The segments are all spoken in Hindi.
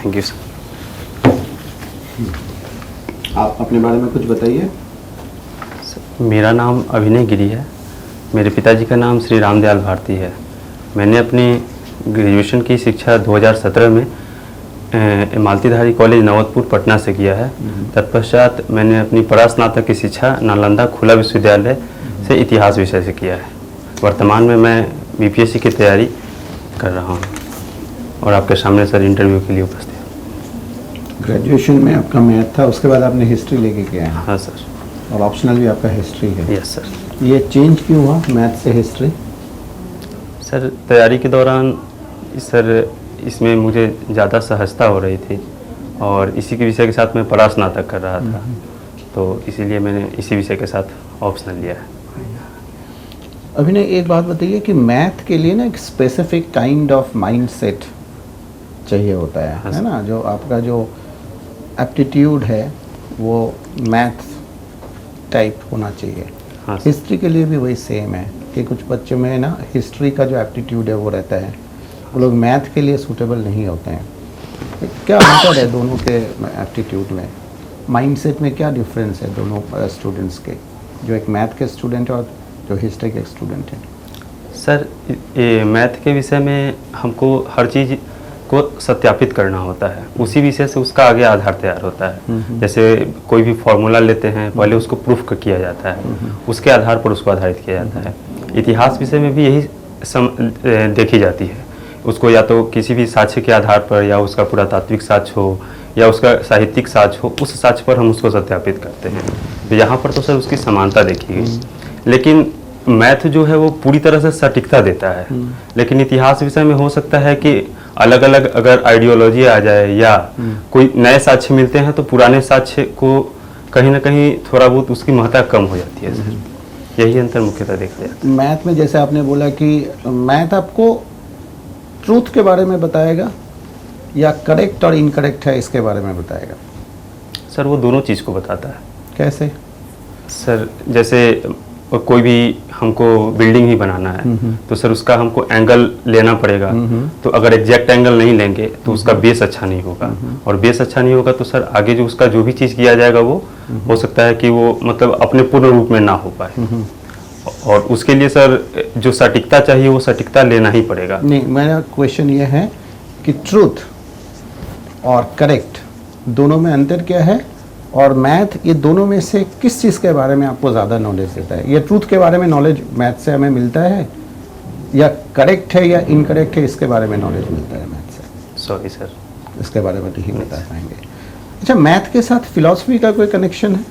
Thank you sir. आप अपने बारे में कुछ बताइए। मेरा नाम अभिनय गिरी है। मेरे पिताजी का नाम श्री रामदयाल भारती है। मैंने अपनी ग्रेजुएशन की शिक्षा 2017 में मालतीधारी कॉलेज नवतपुर पटना से किया है। तत्पश्चात मैंने अपनी परास्नातक की शिक्षा नालंदा खुला विश्वविद्यालय से इतिहास विषय से किया है। वर्तमान में मैं बीपीएससी की तैयारी कर रहा हूँ और आपके सामने सर इंटरव्यू के लिए उपस्थित हूँ। ग्रेजुएशन में आपका मैथ था, उसके बाद आपने हिस्ट्री लेके किया है? हाँ सर। और ऑप्शनल भी आपका हिस्ट्री है? Yes sir. ये चेंज क्यों हुआ मैथ से हिस्ट्री? सर तैयारी के दौरान सर इसमें मुझे ज़्यादा सहजता हो रही थी और इसी के विषय के साथ मैं परास्नातक कर रहा था, तो इसीलिए मैंने इसी विषय के साथ ऑप्शनल लिया है। अभिनय, एक बात बताइए कि मैथ के लिए ना एक स्पेसिफिक काइंड ऑफ माइंडसेट चाहिए होता है ना? जो आपका जो एप्टीट्यूड है वो मैथ टाइप होना चाहिए। हाँ हिस्ट्री के लिए भी वही सेम है कि कुछ बच्चों में ना हिस्ट्री का जो एप्टीट्यूड है वो रहता है, वो लोग मैथ के लिए सूटेबल नहीं होते हैं। क्या अंतर है दोनों के एप्टीट्यूड में, माइंडसेट में क्या डिफरेंस है दोनों स्टूडेंट्स के, जो एक मैथ के स्टूडेंट है और जो हिस्ट्री के स्टूडेंट हैं? सर मैथ के विषय में हमको हर चीज़ को सत्यापित करना होता है, उसी विषय से उसका आगे आधार तैयार होता है। जैसे कोई भी फॉर्मूला लेते हैं, पहले उसको प्रूफ किया जाता है, उसके आधार पर उसको आधारित किया जाता है। इतिहास विषय में भी यही देखी जाती है, उसको या तो किसी भी साक्ष्य के आधार पर या उसका पुरातात्विक साक्ष्य हो या उसका साहित्यिक साक्ष्य हो, उस साक्ष्य पर हम उसको सत्यापित करते हैं। तो यहाँ पर तो सर उसकी समानता देखी गई, लेकिन मैथ जो है वो पूरी तरह से सटीकता देता है। लेकिन इतिहास विषय में हो सकता है कि अलग अलग अगर आइडियोलॉजी आ जाए या कोई नए साक्ष्य मिलते हैं तो पुराने साक्ष्य को कहीं ना कहीं थोड़ा बहुत उसकी महत्ता कम हो जाती है सर। यही अंतर मुख्यतः देखा जाता है। मैथ में जैसे आपने बोला कि मैथ आपको ट्रूथ के बारे में बताएगा या करेक्ट और इनकरेक्ट है इसके बारे में बताएगा? सर वो दोनों चीज़ को बताता है। कैसे? सर जैसे कोई भी हमको बिल्डिंग ही बनाना है तो सर उसका हमको एंगल लेना पड़ेगा। तो अगर एग्जैक्ट एंगल नहीं लेंगे तो उसका बेस अच्छा नहीं होगा, और बेस अच्छा नहीं होगा तो सर आगे जो उसका जो भी चीज़ किया जाएगा वो हो सकता है कि वो मतलब अपने पूर्ण रूप में ना हो पाए। और उसके लिए सर जो सटीकता चाहिए वो सटीकता लेना ही पड़ेगा। नहीं, मेरा क्वेश्चन ये है कि ट्रूथ और करेक्ट दोनों में अंतर क्या है, और मैथ ये दोनों में से किस चीज़ के बारे में आपको ज़्यादा नॉलेज देता है? ये ट्रूथ के बारे में नॉलेज मैथ से हमें मिलता है, या करेक्ट है या इनकरेक्ट है इसके बारे में नॉलेज मिलता है मैथ से? सॉरी सर, इसके बारे में नहीं बता पाएंगे। अच्छा, मैथ के साथ फिलॉसफी का कोई कनेक्शन है?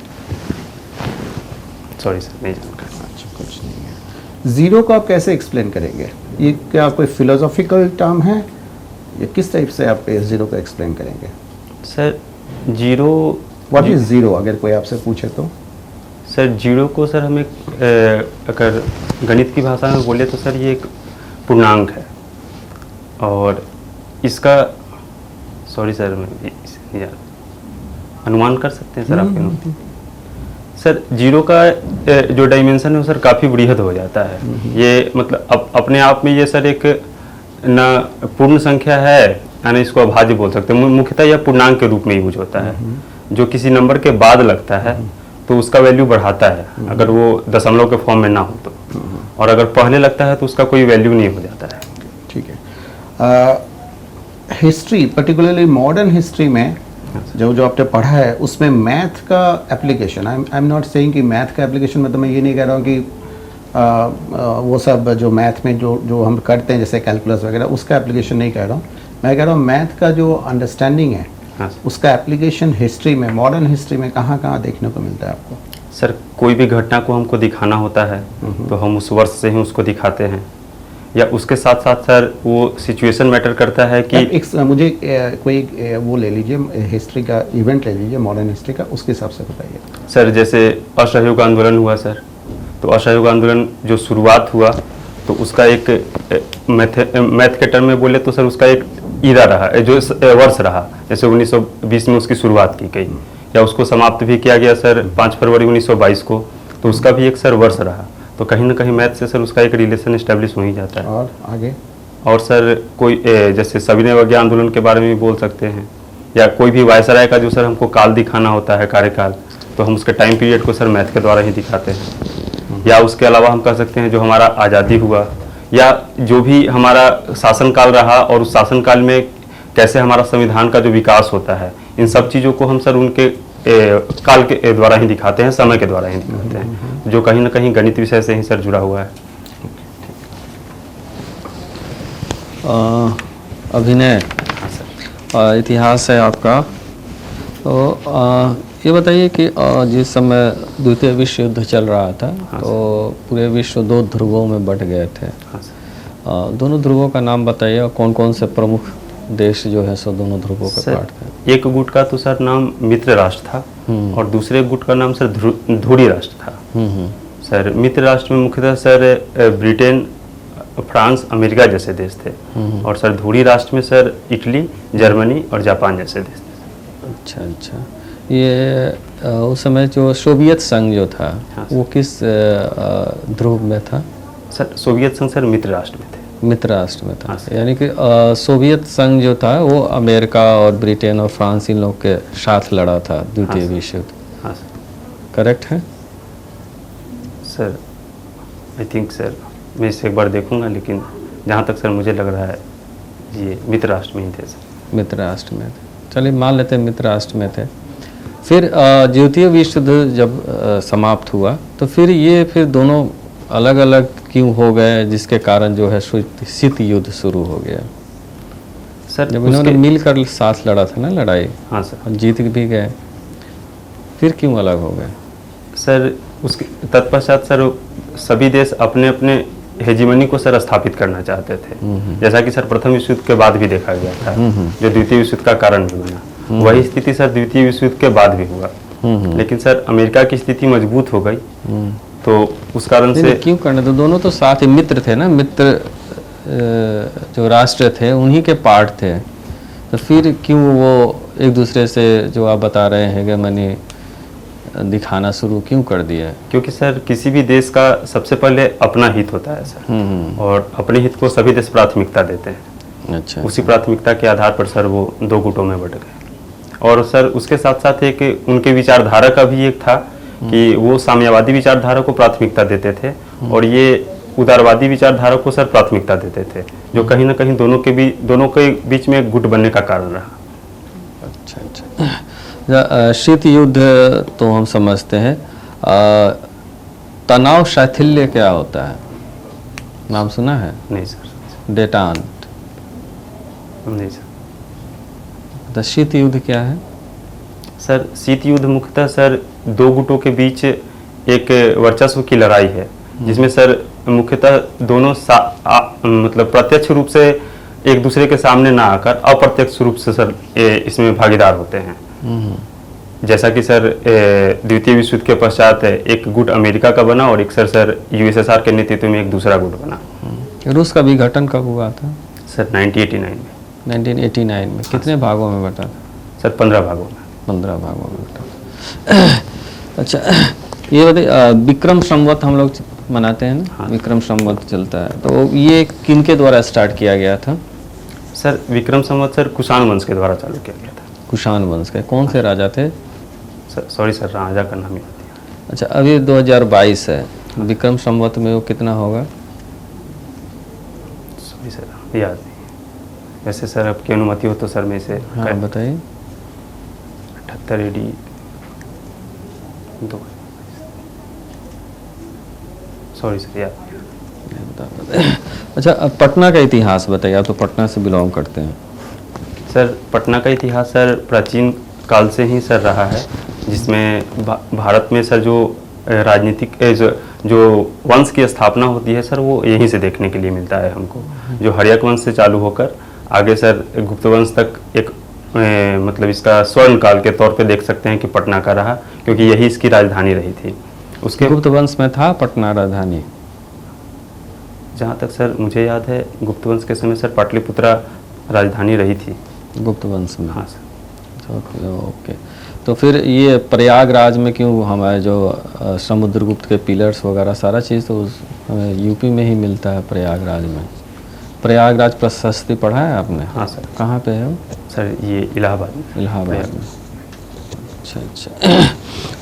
सॉरी सर, नहीं जानकारी। अच्छा, कुछ नहीं है। ज़ीरो को आप कैसे एक्सप्लेन करेंगे? ये क्या कोई फिलोसॉफिकल टर्म है या किस टाइप से आप ज़ीरो को एक्सप्लेन करेंगे? Sir zero, what is zero अगर कोई आपसे पूछे तो? सर जीरो को सर हमें अगर गणित की भाषा में बोले तो सर ये एक पूर्णांक है, और इसका सॉरी सर मैं अनुमान कर सकते हैं सर आपके नोट? सर जीरो का जो डायमेंशन है वो सर काफ़ी बृहद हो जाता है। ये मतलब अपने आप में ये सर एक न पूर्ण संख्या है, यानी इसको अभाज्य बोल सकते हैं। मुख्यतः यह पूर्णांक के रूप में यूज होता है, जो किसी नंबर के बाद लगता है तो उसका वैल्यू बढ़ाता है अगर वो दशमलव के फॉर्म में ना हो तो, और अगर पहले लगता है तो उसका कोई वैल्यू नहीं हो जाता है। ठीक है। हिस्ट्री, पर्टिकुलरली मॉडर्न हिस्ट्री में जो आपने पढ़ा है उसमें मैथ का application, I am not saying कि मैथ का एप्लीकेशन मतलब मैं ये नहीं कह रहा हूँ कि वो सब जो मैथ में जो हम करते हैं जैसे कैलकुलस वगैरह उसका एप्लीकेशन नहीं कह रहा हूँ। मैं कह रहा हूँ मैथ का जो अंडरस्टैंडिंग है उसका एप्लीकेशन हिस्ट्री में, मॉडर्न हिस्ट्री में कहाँ कहाँ देखने को मिलता है आपको? सर कोई भी घटना को हमको दिखाना होता है तो हम उस वर्ष से ही उसको दिखाते हैं, या उसके साथ साथ सर वो सिचुएशन मैटर करता है कि मुझे कोई वो ले लीजिए, हिस्ट्री का इवेंट ले लीजिए मॉडर्न हिस्ट्री का, उसके हिसाब से बताइए। सर जैसे असहयोग आंदोलन हुआ सर, तो असहयोग आंदोलन जो शुरुआत हुआ तो उसका एक मैथ के टर्म में बोले तो सर उसका एक ईरा रहा, जो वर्ष रहा। जैसे 1920 में उसकी शुरुआत की गई, या उसको समाप्त भी किया गया सर 5 फरवरी 1922 को, तो उसका भी एक सर वर्ष रहा। तो कहीं ना कहीं मैथ से सर उसका एक रिलेशन एस्टेब्लिश हो ही जाता है। और आगे? और सर कोई जैसे सविनय अवज्ञा आंदोलन के बारे में भी बोल सकते हैं, या कोई भी वायसराय का जो सर हमको काल दिखाना होता है, कार्यकाल, तो हम उसके टाइम पीरियड को सर मैथ के द्वारा ही दिखाते हैं। या उसके अलावा हम कह सकते हैं जो हमारा आज़ादी हुआ या जो भी हमारा शासनकाल रहा और उस शासनकाल में कैसे हमारा संविधान का जो विकास होता है, इन सब चीज़ों को हम सर उनके काल के द्वारा ही दिखाते हैं, समय के द्वारा ही दिखाते हैं, जो कहीं ना कहीं गणित विषय से ही सर जुड़ा हुआ है। अभिनय इतिहास है आपका, तो ये बताइए कि जिस समय द्वितीय विश्व युद्ध चल रहा था, तो पूरे विश्व 2 ध्रुवों में बट गए थे। दोनों ध्रुवों का नाम बताइए और कौन कौन से प्रमुख देश जो है सो दोनों ध्रुवों का पार्ट थे। एक गुट का तो सर नाम मित्र राष्ट्र था और दूसरे गुट का नाम सर ध्रुवी राष्ट्र था। सर मित्र राष्ट्र में मुख्यतः सर ब्रिटेन, फ्रांस, अमेरिका जैसे देश थे और सर ध्रुवी राष्ट्र में सर इटली, जर्मनी और जापान जैसे देश थे। अच्छा अच्छा, ये उस समय जो सोवियत संघ जो था, वो किस ध्रुव में था? सर सोवियत संघ सर मित्र राष्ट्र में थे। मित्र राष्ट्र में था, यानी कि सोवियत संघ जो था वो अमेरिका और ब्रिटेन और फ्रांस इन लोग के साथ लड़ा था द्वितीय विश्व युद्ध। हाँ सर, करेक्ट है सर? आई थिंक सर मैं इसे एक बार देखूंगा, लेकिन जहाँ तक सर मुझे लग रहा है ये मित्र राष्ट्र में ही थे सर। मित्र राष्ट्र में थे, चलिए मान लेते हैं मित्र राष्ट्र में थे। फिर द्वितीय विश्व युद्ध जब समाप्त हुआ तो फिर ये फिर दोनों अलग अलग क्यों हो गए, जिसके कारण जो है शीत युद्ध शुरू हो गया? सर जब इन्होंने मिलकर साथ लड़ा था ना लड़ाई, हाँ सर, और जीत भी गए, फिर क्यों अलग हो गए? सर उसके तत्पश्चात सर सभी देश अपने अपने हेजिमनी को सर स्थापित करना चाहते थे, जैसा कि सर प्रथम विश्व युद्ध के बाद भी देखा गया था, जो द्वितीय विश्व युद्ध का कारण भी बना। वही स्थिति सर द्वितीय विश्व युद्ध के बाद भी हुआ, लेकिन सर अमेरिका की स्थिति मजबूत हो गई, तो उस कारण से क्यों करना? तो दोनों तो साथ ही मित्र थे ना, मित्र जो राष्ट्र थे उन्हीं के पार्ट थे, तो फिर क्यों वो एक दूसरे से जो आप बता रहे हैं हेगेमनी दिखाना शुरू क्यों कर दिया? क्योंकि सर किसी भी देश का सबसे पहले अपना हित होता है सर, और अपने हित को सभी देश प्राथमिकता देते हैं। अच्छा, उसी प्राथमिकता के आधार पर सर वो 2 गुटों में बट गए। और सर उसके साथ साथ एक उनके विचारधारा का भी एक था कि वो साम्यवादी विचारधारा को प्राथमिकता देते थे और ये उदारवादी विचारधारा को सर प्राथमिकता देते थे, जो कहीं ना कहीं दोनों के बीच में एक गुट बनने का कारण रहा। अच्छा अच्छा, शीत युद्ध तो हम समझते हैं, तनाव शैथिल्य क्या होता है? नाम सुना है? नहीं सर। डेटांट? नहीं सर। तो शीत युद्ध क्या है? सर शीत युद्ध मुख्यतः सर 2 गुटों के बीच एक वर्चस्व की लड़ाई है, जिसमें सर मुख्यतः दोनों मतलब प्रत्यक्ष रूप से एक दूसरे के सामने ना आकर अप्रत्यक्ष रूप से सर इसमें भागीदार होते हैं। जैसा कि सर द्वितीय विश्व युद्ध के पश्चात एक गुट अमेरिका का बना और एक सर यूएसएसआर के नेतृत्व में एक दूसरा गुट बना। रूस का विघटन कब हुआ था? सर 1989 में। 1989 में कितने भागों में बटा था? सर 15 भागों में। 15 भागों में बटा। अच्छा, ये बताइए, विक्रम संवत हम लोग मनाते हैं ना? विक्रम संवत चलता है, तो ये किनके द्वारा स्टार्ट किया गया था? सर विक्रम संवत सर कुषाण वंश के द्वारा चालू किया गया था। कुषाण वंश के कौन से राजा थे? सॉरी सर, राजा का नाम याद नहीं। अच्छा, अभी 2022 है, विक्रम संवत में वो कितना होगा? सॉरी सर, याद नहीं। वैसे सर आपकी अनुमति हो तो सर मैं इसे बताइए। 78 AD 2। सॉरी सर, याद नहीं। अच्छा, अब पटना का इतिहास बताइए, आप तो पटना से बिलोंग करते हैं। सर पटना का इतिहास सर प्राचीन काल से ही सर रहा है, जिसमें भारत में सर जो राजनीतिक जो वंश की स्थापना होती है सर, वो यहीं से देखने के लिए मिलता है हमको, जो हर्यक वंश से चालू होकर आगे सर गुप्त वंश तक एक मतलब इसका स्वर्ण काल के तौर पे देख सकते हैं कि पटना का रहा, क्योंकि यही इसकी राजधानी रही थी। उसके गुप्त वंश में था पटना राजधानी? जहाँ तक सर मुझे याद है, गुप्त वंश के समय सर पाटलिपुत्रा राजधानी रही थी गुप्त वंश में। हाँ सर। ओके, तो फिर ये प्रयागराज में क्यों हमारे जो समुद्रगुप्त के पिलर्स वगैरह सारा चीज़ तो हमें यूपी में ही मिलता है, प्रयागराज में? प्रयागराज प्रशस्ति पढ़ा है आपने? हाँ सर। कहाँ पे है वो? सर ये इलाहाबाद में। इलाहाबाद में। अच्छा अच्छा।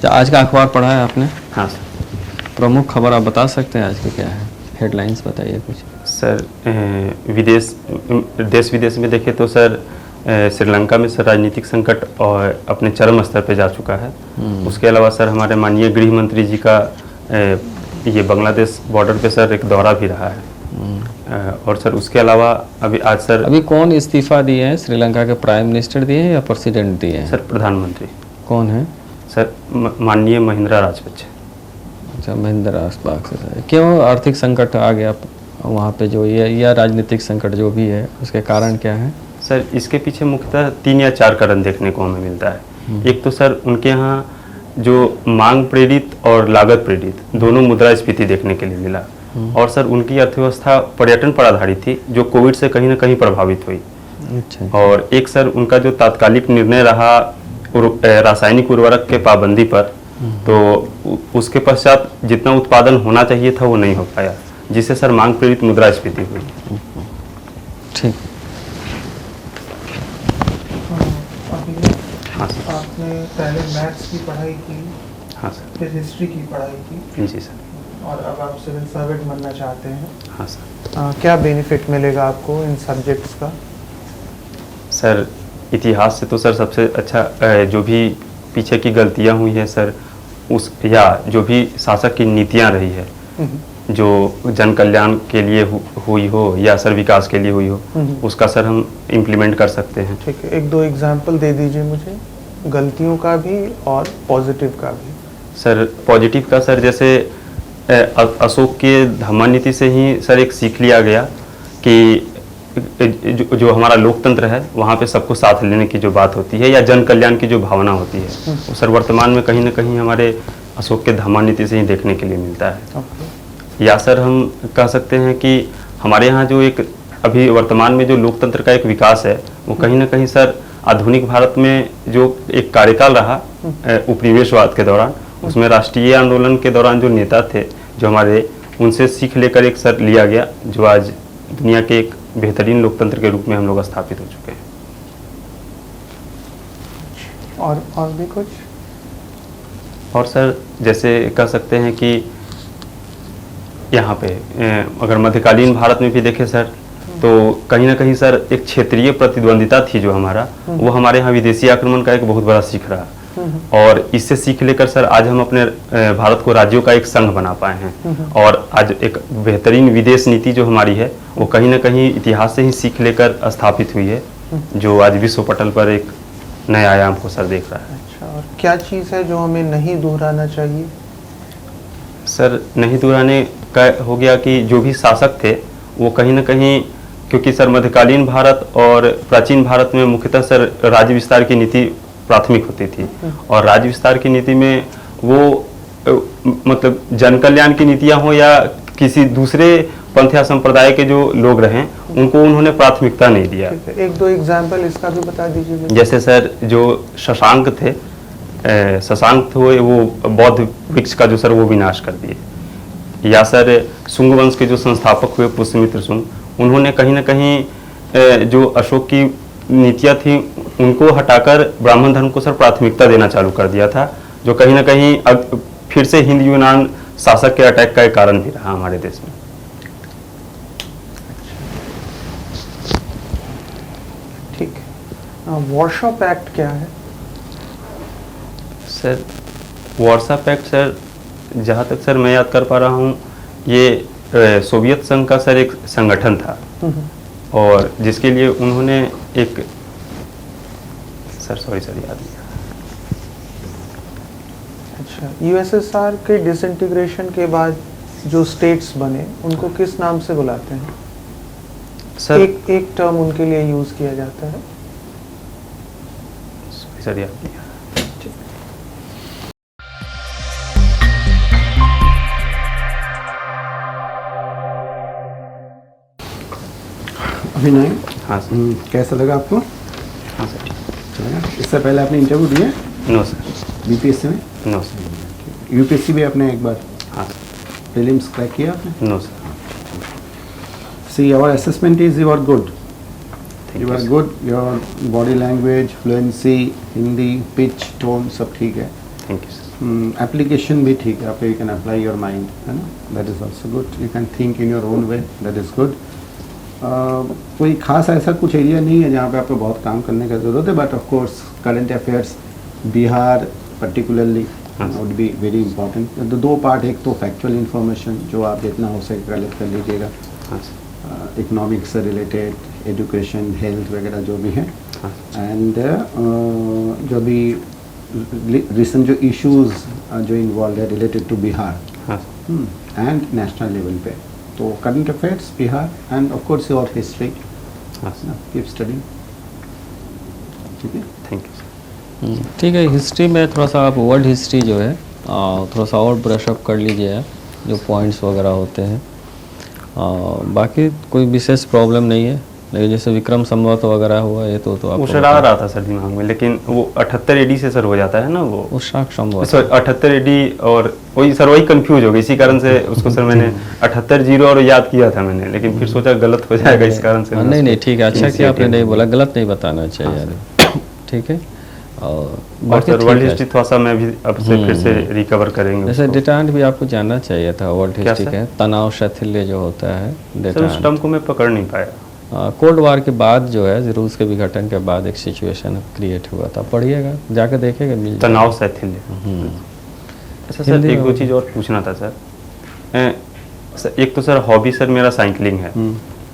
तो आज का अखबार पढ़ा है आपने? हाँ सर। प्रमुख खबर आप बता सकते हैं आज की क्या है? हेडलाइंस बताइए कुछ। सर देश विदेश में देखें तो सर श्रीलंका में सर राजनीतिक संकट और अपने चरम स्तर पे जा चुका है। उसके अलावा सर हमारे माननीय गृह मंत्री जी का ये बांग्लादेश बॉर्डर पे सर एक दौरा भी रहा है। और सर उसके अलावा अभी कौन इस्तीफा दिए हैं? श्रीलंका के प्राइम मिनिस्टर दिए हैं या प्रेसिडेंट दिए हैं? सर प्रधानमंत्री। कौन है? सर माननीय महिंद्रा राजपक्षे। अच्छा, महिंद्रा राजपक्षे। क्यों आर्थिक संकट आ गया वहाँ पे जो ये, या राजनीतिक संकट जो भी है, उसके कारण क्या है? सर इसके पीछे मुख्यतः 3 या 4 कारण देखने को हमें मिलता है। एक तो सर उनके यहाँ जो मांग प्रेरित और लागत प्रेरित दोनों मुद्रास्फीति देखने के लिए मिला। और सर उनकी अर्थव्यवस्था पर्यटन पर आधारित थी जो कोविड से कहीं ना कहीं प्रभावित हुई। अच्छा। और एक सर उनका जो तात्कालिक निर्णय रहा रासायनिक उर्वरक के पाबंदी पर, तो उसके पश्चात जितना उत्पादन होना चाहिए था वो नहीं हो पाया, जिससे सर मांग प्रेरित मुद्रास्फीति हुई। ठीक। हाँ सर। आपने पहले मैथ्स की पढ़ाई की, हाँ सर। फिर हिस्ट्री की पढ़ाई की, जी सर। और अब आप सिविल सर्वेंट बनना चाहते हैं। हाँ सर। क्या बेनिफिट मिलेगा आपको इन सब्जेक्ट्स का? सर इतिहास से तो सर सबसे अच्छा जो भी पीछे की गलतियां हुई हैं सर, उस या जो भी शासक की नीतियां रही है जो जन कल्याण के लिए हुई हो या सर विकास के लिए हुई हो, उसका सर हम इम्प्लीमेंट कर सकते हैं। ठीक है, 1-2 एग्जाम्पल दे दीजिए मुझे, गलतियों का भी और पॉजिटिव का भी। सर पॉजिटिव का सर जैसे अशोक के धम्मा नीति से ही सर एक सीख लिया गया कि जो हमारा लोकतंत्र है वहाँ पे सबको साथ लेने की जो बात होती है या जन कल्याण की जो भावना होती है, वो सर वर्तमान में कहीं ना कहीं हमारे अशोक के धम्मा नीति से ही देखने के लिए मिलता है। या सर हम कह सकते हैं कि हमारे यहाँ जो एक अभी वर्तमान में जो लोकतंत्र का एक विकास है, वो कहीं ना कहीं सर आधुनिक भारत में जो एक कार्यकाल रहा उपनिवेशवाद के दौरान, उसमें राष्ट्रीय आंदोलन के दौरान जो नेता थे जो हमारे, उनसे सीख लेकर एक सर लिया गया जो आज दुनिया के एक बेहतरीन लोकतंत्र के रूप में हम लोग स्थापित हो चुके हैं। और भी कुछ? और सर जैसे कह सकते हैं कि यहाँ पे अगर मध्यकालीन भारत में भी देखें सर, तो कहीं ना कहीं सर एक क्षेत्रीय प्रतिद्वंदिता थी जो हमारा, वो हमारे यहाँ विदेशी आक्रमण का एक बहुत बड़ा सीख रहा। और इससे सीख लेकर सर आज हम अपने भारत को राज्यों का एक संघ बना पाए हैं। और आज एक बेहतरीन विदेश नीति जो हमारी है वो कहीं ना कहीं इतिहास से ही सीख लेकर स्थापित हुई है, जो आज विश्व पटल पर एक नए आयाम को सर देख रहा है। अच्छा, और क्या चीज़ है जो हमें नहीं दोहराना चाहिए? सर नहीं दोहराने का हो गया कि जो भी शासक थे वो कहीं ना कहीं, क्योंकि सर मध्यकालीन भारत और प्राचीन भारत में मुख्यतः सर राज्य विस्तार की नीति प्राथमिक होती थी। और राज्य विस्तार की नीति में वो मतलब जन कल्याण की नीतियां हो या किसी दूसरे पंथ या संप्रदाय के जो लोग रहें, उनको उन्होंने प्राथमिकता नहीं दिया। 1-2 एग्जाम्पल इसका भी बता दीजिए मुझे। जैसे सर जो शशांक थे, शशांक हुए वो बौद्ध वृक्ष का जो सर वो विनाश कर दिए। या सर शुंग वंश के जो संस्थापक हुए पुष्यमित्र शुंग, उन्होंने कहीं ना कहीं जो अशोक की नीतियाँ थी उनको हटाकर ब्राह्मण धर्म को सर प्राथमिकता देना चालू कर दिया था, जो कहीं ना कहीं अब फिर से हिंद यूनान शासक के अटैक का एक कारण भी रहा हमारे देश में। ठीक है, वॉरशॉ पैक्ट क्या है? सर वॉरशॉ पैक्ट सर जहाँ तक सर मैं याद कर पा रहा हूँ, ये सोवियत संघ का सर एक संगठन था, और जिसके लिए उन्होंने एक सर याद नहीं। अच्छा, यूएसएसआर के डिसइंटीग्रेशन के बाद जो स्टेट्स बने उनको किस नाम से बुलाते हैं? सर एक टर्म उनके लिए यूज किया जाता है। सर याद नहीं। अभिनय, हाँ सर। कैसा लगा आपको? हाँ सर। चलेगा। इससे पहले आपने इंटरव्यू दिया? No sir. बीपीएससी में? No sir. यूपीएससी भी आपने एक बार हाँ सर। प्रीलिम्स क्रैक किया आपने? No sir. See, our assessment is you are good. Thank You you, are sir. good. Your body language, fluency, Hindi, pitch, tone सब ठीक है. Thank you sir. Application भी ठीक है. आपके you can apply your mind, है ना? That is also good. You can think in your own way. That is good. कोई खास ऐसा कुछ एरिया नहीं है जहाँ पे आपको बहुत काम करने की ज़रूरत है, but of course current affairs Bihar particularly would be very important. दो पार्ट, एक तो फैक्चुअल इंफॉर्मेशन जो आप जितना हो सके कलेक्ट कर लीजिएगा, हाँ सर. इकोनॉमिक्स से रिलेटेड, एजुकेशन, हेल्थ वगैरह जो भी है, हाँ. एंड जो भी रिसेंट जो इश्यूज जो इन्वॉल्व है रिलेटेड टू बिहार हाँ सर. एंड नेशनल लेवल पे, तो current affairs Bihar end of course your history, हाँ सर. Keep studying. ठीक है. Thank you sir. ठीक है, हिस्ट्री में थोड़ा सा आप वर्ल्ड हिस्ट्री जो है थोड़ा सा और ब्रशअप कर लीजिए, जो पॉइंट्स वगैरह होते हैं. बाकी कोई विशेष प्रॉब्लम नहीं है, लेकिन जैसे विक्रम संवत वगैरह हुआ ये तो वो आपको सर आ रहा था सर दिमाग में, लेकिन वो 78 एडी से सर हो जाता है ना वो. उशाक संवत. सर 78 एडी, और वही सर वही कंफ्यूज हो गई, इसी कारण से उसको सर मैंने 78 जीरो और याद किया था मैंने, लेकिन फिर सोचा गलत हो जाएगा इस कारण से. नहीं नहीं ठीक है, अच्छा इनिशिएटिव कि आपने नहीं लिया. बोला, गलत नहीं बताना चाहिए यार. ठीक है. और और बाकी सर ठीक वर्ल्ड है. हिस्ट्री थोड़ा सा मैं भी अब से फिर से रिकवर करेंगे जैसे उसको. डेटांट भी आपको जानना चाहिए था वर्ल्ड क्या हिस्ट्री सर? के, तनाव शैथिल्य जो होता है सर उस डेटांट. टर्म को मैं पकड़ नहीं पाया. कोल्ड वार के बाद जो है, रूस के विघटन के बाद एक सिचुएशन क्रिएट हुआ था. पढ़िएगा, जाकर देखेगा, मिल जाएगा. तनाव शैथिल्य. अच्छा सर, हिंदी एक दो में- चीज़ और पूछना था सर. सर एक तो सर हॉबी सर मेरा साइकिलिंग है,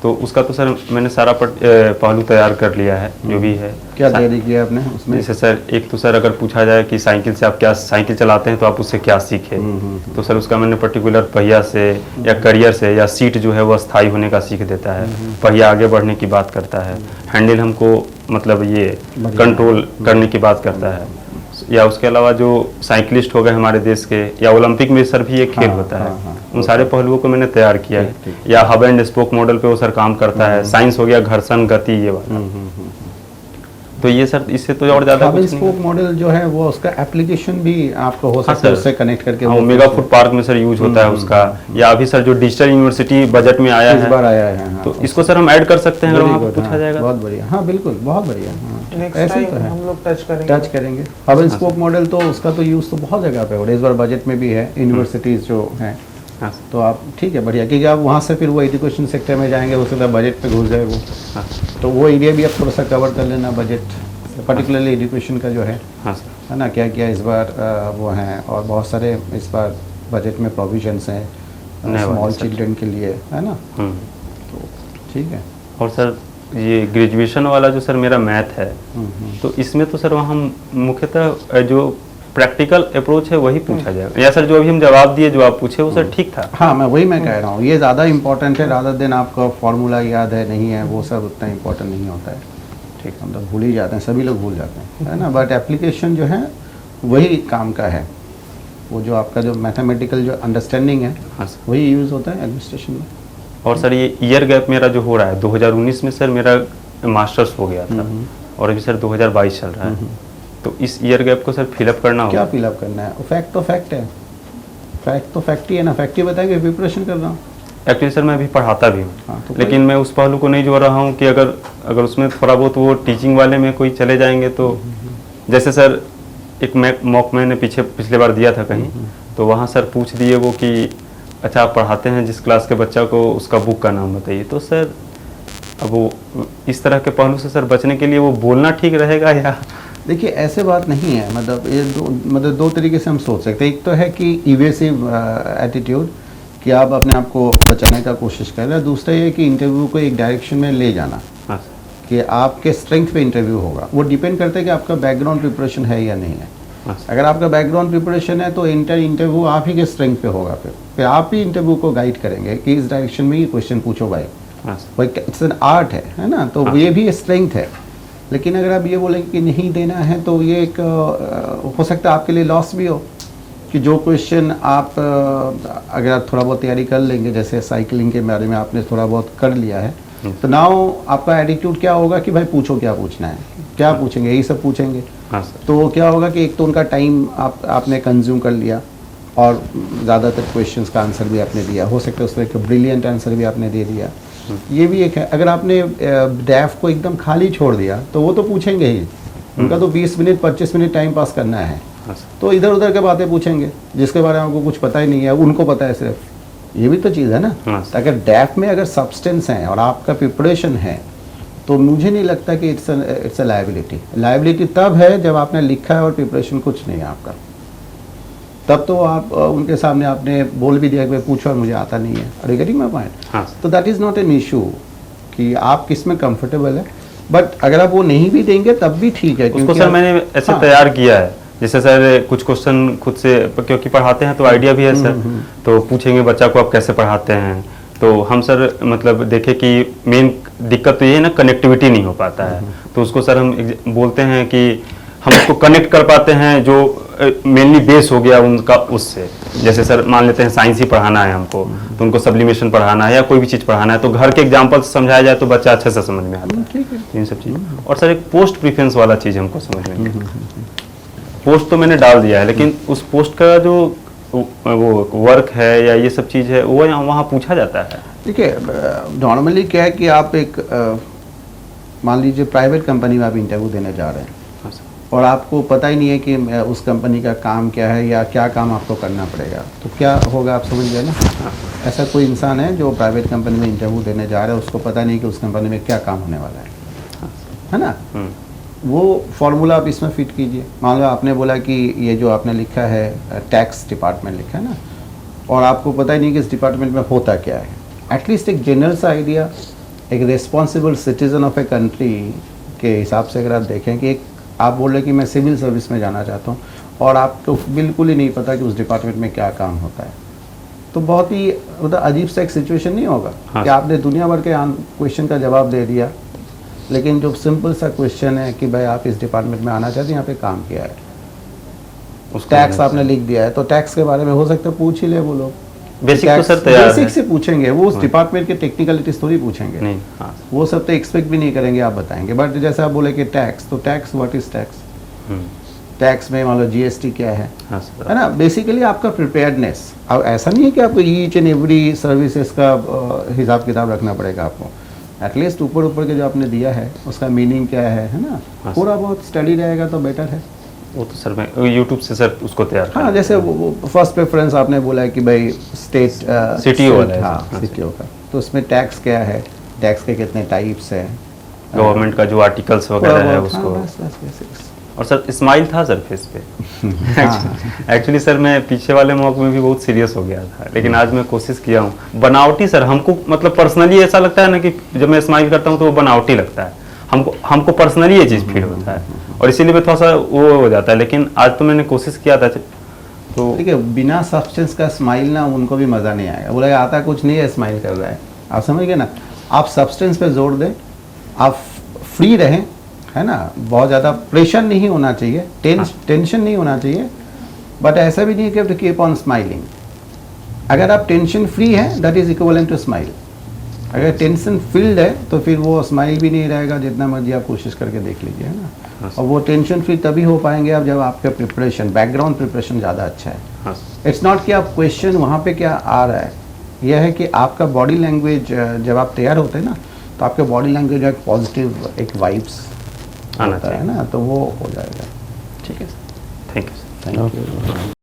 तो उसका तो सर मैंने सारा पहलू तैयार कर लिया है जो भी है. क्या तैयारी किया आपने उसमें? जैसे सर एक तो सर अगर पूछा जाए कि साइकिल से आप क्या, साइकिल चलाते हैं तो आप उससे क्या सीखे, तो सर उसका मैंने पर्टिकुलर पहिया से या करियर से, या सीट जो है वो स्थायी होने का सीख देता है, पहिया आगे बढ़ने की बात करता है, हैंडल हमको मतलब ये कंट्रोल करने की बात करता है, या उसके अलावा जो साइकिलिस्ट हो गए हमारे देश के, या ओलंपिक में सर भी एक खेल हाँ, होता है, हाँ, उन सारे पहलुओं को मैंने तैयार किया है. ठीक. या हब एंड स्पोक मॉडल पे वो सर काम करता है. साइंस हो गया घर्षण गति ये वाला. तो ये सर इससे तो और ज्यादा हब कुछ स्पोक मॉडल जो है वो उसका एप्लीकेशन भी आपको हो सकता है सर. उससे कनेक्ट करके. हाँ, वो ओमेगा फूड पार्क में सर यूज होता है उसका, या अभी सर जो डिजिटल यूनिवर्सिटी बजट में आया इस है, बार आया है. हाँ, तो इसको सर हम ऐड कर सकते हैं अगर Very वहाँ पे good, पूछा हाँ, जाएगा. बहुत बढ़िया. हाँ बिल्कुल, बहुत बढ़िया. हाँ, नेक्स्ट ऐसे ही तो टाइम है. हम लोग टच करेंगे. टच करेंगे. हब एंड स्पोक मॉडल तो उसका तो यूज़ तो बहुत जगह पे हो रहा है, इस बार बजट में भी है, यूनिवर्सिटीज़ जो हैं, हाँ, तो आप ठीक है बढ़िया, क्योंकि आप वहाँ से फिर वो एजुकेशन सेक्टर में जाएंगे, हो सकता है बजट पे घुस जाए वो, हाँ, तो वो एरिया भी आप थोड़ा सा कवर कर लेना बजट, पर्टिकुलरली एजुकेशन का जो है हाँ सर. ना, क्या क्या इस बार वो हैं, और बहुत सारे इस बार बजट में प्रोविजंस हैं नए वाले स्मॉल सर. चिल्ड्रन के लिए, है ना, हम्म. तो ठीक है. और सर ये ग्रेजुएशन वाला जो सर मेरा मैथ है, तो इसमें तो सर वहाँ मुख्यतः जो प्रैक्टिकल अप्रोच है वही पूछा जाएगा, या सर जो अभी हम जवाब दिए, जो आप पूछे वो सर ठीक था. हाँ मैं कह रहा हूँ, ये ज़्यादा इंपॉर्टेंट है रादर देन आपका फार्मूला याद है नहीं है, वो सब उतना इंपॉर्टेंट नहीं होता है. ठीक, हम लोग भूल ही जाते हैं, सभी लोग भूल जाते हैं, है ना, बट एप्लीकेशन जो है वही काम का है, वो जो आपका जो मैथमेटिकल जो अंडरस्टैंडिंग है हाँ सर. वही यूज़ होता है एडमिनिस्ट्रेशन में. और सर ये ईयर गैप मेरा जो हो रहा है, 2019 में सर मेरा मास्टर्स हो गया था, और अभी सर 2022 चल रहा है, तो इस ईयर गैप को सर फिलअप करना क्या होगा. फिलअप करना है? फैक्ट तो फैक्ट है, फैक्ट तो फैक्ट ही है ना, फैक्ट ही बताएंगे, प्रिपरेशन कर रहा हूँ. एक्चुअली सर मैं अभी पढ़ाता भी हूँ, हाँ, तो लेकिन मैं उस पहलू को नहीं जोड़ रहा हूँ कि अगर उसमें थोड़ा बहुत वो टीचिंग वाले में कोई चले जाएंगे, तो जैसे सर एक मॉक मैंने पिछले बार दिया था कहीं, तो वहाँ सर पूछ दिए वो कि अच्छा आप पढ़ाते हैं जिस क्लास के बच्चा को, उसका बुक का नाम बताइए, तो सर अब वो इस तरह के पहलू से सर बचने के लिए वो बोलना ठीक रहेगा, या देखिए ऐसे बात नहीं है, मतलब ये दो तरीके से हम सोच सकते हैं. एक तो है कि इवेसिव एटीट्यूड कि आप अपने आप को बचाने का कोशिश कर रहे हैं, दूसरा ये कि इंटरव्यू को एक डायरेक्शन में ले जाना, हाँ सर. कि आपके स्ट्रेंथ पे इंटरव्यू होगा. वो डिपेंड करता है कि आपका बैकग्राउंड प्रिपरेशन है या नहीं है. हाँ सर. अगर आपका बैकग्राउंड प्रिपरेशन है तो इंटरव्यू आप ही के स्ट्रेंथ पे होगा, फिर आप ही इंटरव्यू को गाइड करेंगे कि इस डायरेक्शन में ही क्वेश्चन पूछो भाई. हाँ सर. भाई इट्स एन आर्ट है ना, तो हाँ. ये भी स्ट्रेंथ है. लेकिन अगर आप ये बोलेंगे कि नहीं देना है, तो ये एक हो सकता है आपके लिए लॉस भी हो, कि जो क्वेश्चन आप अगर आप थोड़ा बहुत तैयारी कर लेंगे, जैसे साइकिलिंग के बारे में आपने थोड़ा बहुत कर लिया है, तो नाउ आपका एटीट्यूड क्या होगा कि भाई पूछो क्या पूछना है, क्या पूछेंगे, यही सब पूछेंगे. हाँ सर. तो क्या होगा कि एक तो उनका टाइम आपने कंज्यूम कर लिया, और ज़्यादातर क्वेश्चंस का आंसर भी आपने दिया, हो सकता है उसमें एक ब्रिलियंट आंसर भी आपने दे दिया, ये भी एक है। अगर आपने डैफ को एकदम खाली छोड़ दिया तो वो तो पूछेंगे ही, उनका तो 20 मिनट 25 मिनट टाइम पास करना है, हाँ सर। तो इधर उधर के बातें पूछेंगे जिसके बारे में आपको कुछ पता ही नहीं है, उनको पता है सिर्फ। ये भी तो चीज़ है ना। हाँ सर। अगर डैफ में अगर सब्सटेंस है और आपका प्रिपरेशन है तो मुझे नहीं लगता कि इट्स अ लायबिलिटी। लायबिलिटी तब है जब आपने लिखा है और प्रिपरेशन कुछ नहीं है आपका, तब तो आप उनके सामने आपने बोल भी दिया कि भाई पूछो और मुझे आता नहीं है। Are you getting my point? हाँ सर। तो that is not an issue कि आप किस में कंफर्टेबल है, बट अगर आप वो नहीं भी देंगे तब भी ठीक है। उसको क्योंकि सर आप- मैंने ऐसे हाँ, तैयार किया है, जैसे सर कुछ क्वेश्चन खुद से, क्योंकि पढ़ाते हैं तो आइडिया भी है सर, तो पूछेंगे बच्चा को आप कैसे पढ़ाते हैं, तो हम सर मतलब देखे कि मेन दिक्कत तो ये है ना, कनेक्टिविटी नहीं हो पाता है, तो उसको सर हम बोलते हैं कि हम उसको कनेक्ट कर पाते हैं जो मेनली बेस हो गया उनका उससे। जैसे सर मान लेते हैं साइंस ही पढ़ाना है हमको, तो उनको सब्लिमेशन पढ़ाना है या कोई भी चीज़ पढ़ाना है, तो घर के एग्जाम्पल से समझाया जाए तो बच्चा अच्छे से समझ में आता है ठीक है। इन सब चीज़। और सर एक पोस्ट प्रीफरेंस वाला चीज़ हमको समझ में नहीं आता। पोस्ट तो मैंने डाल दिया है, लेकिन उस पोस्ट का जो वो वर्क है या ये सब चीज़ है वो वहाँ पूछा जाता है। देखिए नॉर्मली क्या है कि आप एक मान लीजिए प्राइवेट कंपनी में आप इंटरव्यू देने जा रहे हैं हाँ सर। और आपको पता ही नहीं है कि उस कंपनी का काम क्या है या क्या काम आपको करना पड़ेगा, तो क्या होगा आप समझ गए ना। ऐसा कोई इंसान है जो प्राइवेट कंपनी में इंटरव्यू देने जा रहा है, उसको पता नहीं कि उस कंपनी में क्या काम होने वाला है ना। वो फॉर्मूला आप इसमें फिट कीजिए। मान लो आपने बोला कि ये जो आपने लिखा है टैक्स डिपार्टमेंट लिखा है ना, और आपको पता ही नहीं कि इस डिपार्टमेंट में होता क्या है। एटलीस्ट एक जनरल सा आइडिया, एक responsible citizen of a country के हिसाब से अगर आप देखें कि एक आप बोल रहे कि मैं सिविल सर्विस में जाना चाहता हूँ और आपको बिल्कुल ही नहीं पता कि उस डिपार्टमेंट में क्या काम होता है, तो बहुत ही मतलब अजीब सा एक सिचुएशन नहीं होगा हाँ। कि आपने दुनिया भर के क्वेश्चन का जवाब दे दिया, लेकिन जो सिंपल सा क्वेश्चन है कि भाई आप इस डिपार्टमेंट में आना चाहते हैं, यहाँ पे काम किया है, उसको टैक्स आपने लिख दिया है, तो टैक्स के बारे में हो सकता है पूछ ही ले वो लोग। बेसिक तो सर तैयार बेसिक है। से पूछेंगे, वो उस डिपार्टमेंट के टेक्निकलिटीज थोड़ी पूछेंगे, नहीं हाँ वो सब तो एक्सपेक्ट भी नहीं करेंगे, आप बताएंगे। बट जैसे आप बोले कि टैक्स, तो tax what is tax, tax में मान लो जीएसटी क्या है हाँ सर। है ना। बेसिकली आपका प्रिपेयर्डनेस, अब ऐसा नहीं है कि आपको ईच एंड एवरी सर्विसेज का हिसाब किताब रखना पड़ेगा आपको। एटलीस्ट ऊपर ऊपर के जो आपने दिया है उसका मीनिंग क्या है ना, हाँ, थोड़ा बहुत स्टडी रहेगा तो बेटर है। वो तो सर मैं यूट्यूब से सर उसको तैयार हाँ, कर जैसे वो फर्स्ट प्रेफरेंस आपने बोला है कि भाई स्टेट CTO वाला है, हाँ हाँ, CTO का, तो उसमें टैक्स क्या है, टैक्स के कितने टाइप्स हैं, गवर्नमेंट का जो आर्टिकल्स वगैरह है उसको। बस basics। और सर स्माइल था सर फेस पे। हाँ। एक्चुअली सर मैं पीछे वाले मॉक में भी बहुत सीरियस हो गया था, लेकिन आज मैं कोशिश किया हूँ। बनावटी सर हमको मतलब पर्सनली ऐसा लगता है ना कि जब मैं स्माइल करता हूँ तो वो बनावटी लगता है, हमको पर्सनली ये चीज़ फील होता है और इसीलिए मैं थोड़ा सा वो हो जाता है। लेकिन आज तो मैंने कोशिश किया था तो देखिए बिना सब्सटेंस का स्माइल ना उनको भी मज़ा नहीं आएगा, बोला आता कुछ नहीं है स्माइल कर रहा है, आप समझ गए ना। आप सब्सटेंस पे जोर दें, आप फ्री रहें, है ना, बहुत ज़्यादा प्रेशर नहीं होना चाहिए, टेंशन नहीं होना चाहिए, बट ऐसा भी नहीं कि टू कीप ऑन स्माइलिंग। अगर आप टेंशन फ्री हैं that is equivalent to smile. अगर टेंशन फील्ड है तो फिर वो स्माइल भी नहीं रहेगा, जितना मर्जी आप कोशिश करके देख लीजिए, है ना। और वो टेंशन फ्री तभी हो पाएंगे आप जब आपका प्रिपरेशन, बैकग्राउंड प्रिपरेशन ज़्यादा अच्छा है। इट्स नॉट कि आप क्वेश्चन वहाँ पे क्या आ रहा है, यह है कि आपका बॉडी लैंग्वेज जब आप तैयार होते हैं ना, तो आपके बॉडी लैंग्वेज एक पॉजिटिव एक वाइब्स आना होता है ना, तो वो हो जाएगा। ठीक है sir, thank you. Thank you.